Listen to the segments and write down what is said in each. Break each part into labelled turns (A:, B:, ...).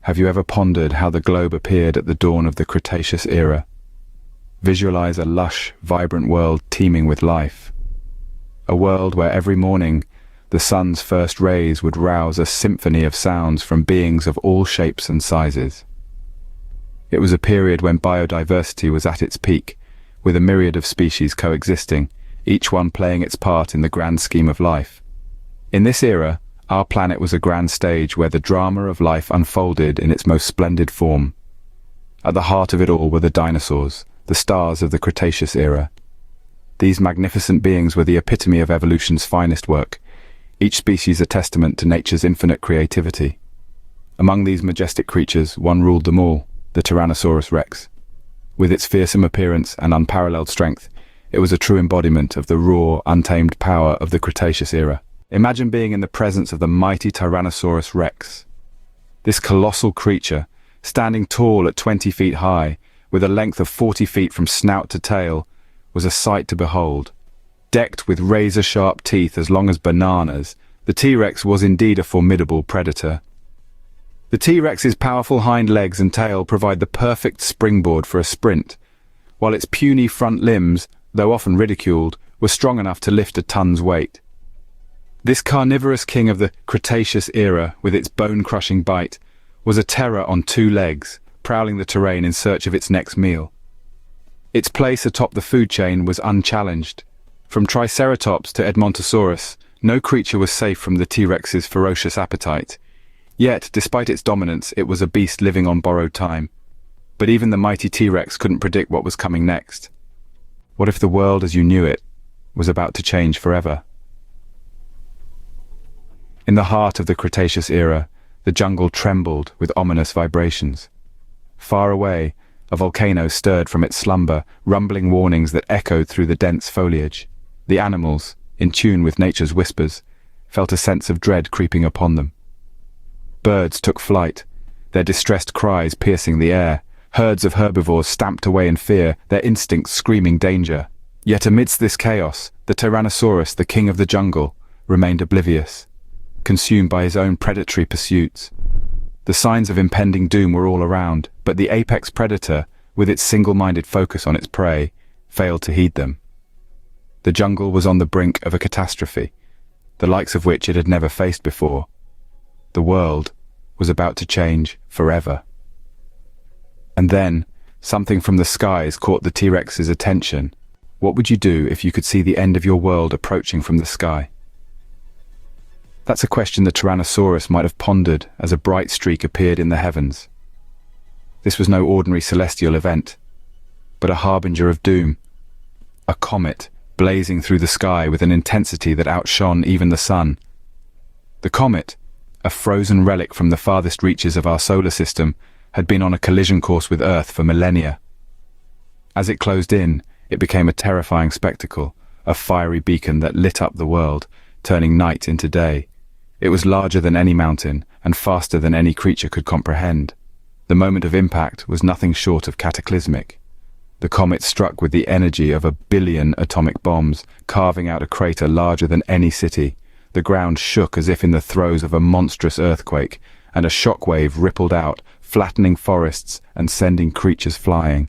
A: Have you ever pondered how the globe appeared at the dawn of the Cretaceous era? Visualize a lush, vibrant world teeming with life. A world where every morning the sun's first rays would rouse a symphony of sounds from beings of all shapes and sizes. It was a period when biodiversity was at its peak, with a myriad of species coexisting, each one playing its part in the grand scheme of life. In this era, our planet was a grand stage where the drama of life unfolded in its most splendid form. At the heart of it all were the dinosaurs, the stars of the Cretaceous era. These magnificent beings were the epitome of evolution's finest work, each species a testament to nature's infinite creativity. Among these majestic creatures, one ruled them all, the Tyrannosaurus rex. With its fearsome appearance and unparalleled strength, it was a true embodiment of the raw, untamed power of the Cretaceous era. Imagine being in the presence of the mighty Tyrannosaurus rex. This colossal creature, standing tall at 20 feet high, with a length of 40 feet from snout to tail, was a sight to behold. Decked with razor-sharp teeth as long as bananas, the T-Rex was indeed a formidable predator. The T-Rex's powerful hind legs and tail provide the perfect springboard for a sprint, while its puny front limbs, though often ridiculed, were strong enough to lift a ton's weight. This carnivorous king of the Cretaceous era, with its bone-crushing bite, was a terror on two legs, prowling the terrain in search of its next meal. Its place atop the food chain was unchallenged. From Triceratops to Edmontosaurus, no creature was safe from the T-Rex's ferocious appetite. Yet, despite its dominance, it was a beast living on borrowed time. But even the mighty T-Rex couldn't predict what was coming next. What if the world as you knew it was about to change forever? In the heart of the Cretaceous era, the jungle trembled with ominous vibrations. Far away, a volcano stirred from its slumber, rumbling warnings that echoed through the dense foliage. The animals, in tune with nature's whispers, felt a sense of dread creeping upon them. Birds took flight, their distressed cries piercing the air. Herds of herbivores stamped away in fear, their instincts screaming danger. Yet amidst this chaos, the Tyrannosaurus, the king of the jungle, remained oblivious, consumed by his own predatory pursuits. The signs of impending doom were all around, but the apex predator, with its single-minded focus on its prey, failed to heed them. The jungle was on the brink of a catastrophe, the likes of which it had never faced before. The world was about to change forever. And then, something from the skies caught the T-Rex's attention. What would you do if you could see the end of your world approaching from the sky? That's a question the Tyrannosaurus might have pondered as a bright streak appeared in the heavens. This was no ordinary celestial event, but a harbinger of doom. A comet, blazing through the sky with an intensity that outshone even the sun. The comet, a frozen relic from the farthest reaches of our solar system, had been on a collision course with Earth for millennia. As it closed in, it became a terrifying spectacle, a fiery beacon that lit up the world, turning night into day. It was larger than any mountain, and faster than any creature could comprehend. The moment of impact was nothing short of cataclysmic. The comet struck with the energy of 1 billion atomic bombs, carving out a crater larger than any city. The ground shook as if in the throes of a monstrous earthquake, and a shockwave rippled out, flattening forests and sending creatures flying.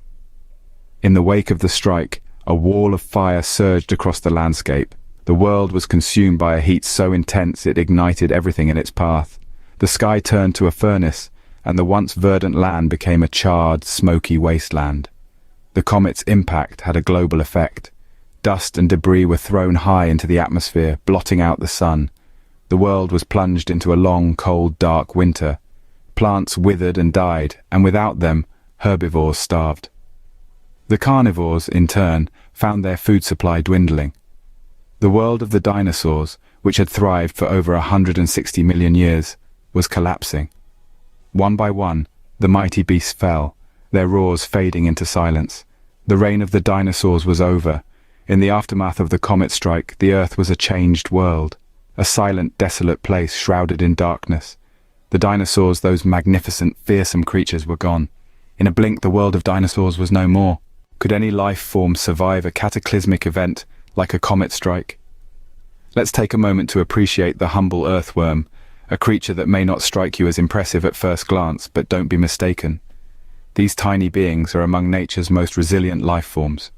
A: In the wake of the strike, a wall of fire surged across the landscape. The world was consumed by a heat so intense it ignited everything in its path. The sky turned to a furnace, and the once verdant land became a charred, smoky wasteland. The comet's impact had a global effect. Dust and debris were thrown high into the atmosphere, blotting out the sun. The world was plunged into a long, cold, dark winter. Plants withered and died, and without them, herbivores starved. The carnivores, in turn, found their food supply dwindling. The world of the dinosaurs, which had thrived for over 160 million years, was collapsing. One by one, the mighty beasts fell, their roars fading into silence. The reign of the dinosaurs was over. In the aftermath of the comet strike, the Earth was a changed world, a silent, desolate place shrouded in darkness. The dinosaurs, those magnificent, fearsome creatures, were gone. In a blink, the world of dinosaurs was no more. Could any life form survive a cataclysmic event like a comet strike? Let's take a moment to appreciate the humble earthworm, a creature that may not strike you as impressive at first glance, but don't be mistaken. These tiny beings are among nature's most resilient life forms.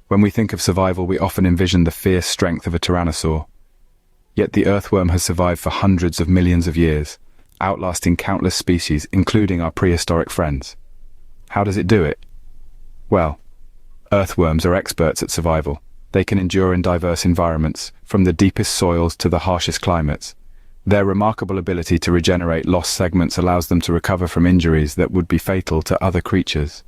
A: When we think of survival, we often envision the fierce strength of a tyrannosaur. Yet the earthworm has survived for hundreds of millions of years, outlasting countless species, including our prehistoric friends. How does it do it? Well, earthworms are experts at survival. They can endure in diverse environments, from the deepest soils to the harshest climates. Their remarkable ability to regenerate lost segments allows them to recover from injuries that would be fatal to other creatures.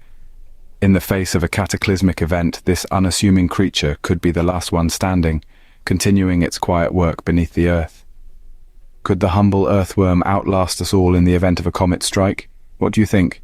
A: In the face of a cataclysmic event, this unassuming creature could be the last one standing, continuing its quiet work beneath the earth. Could the humble earthworm outlast us all in the event of a comet strike? What do you think?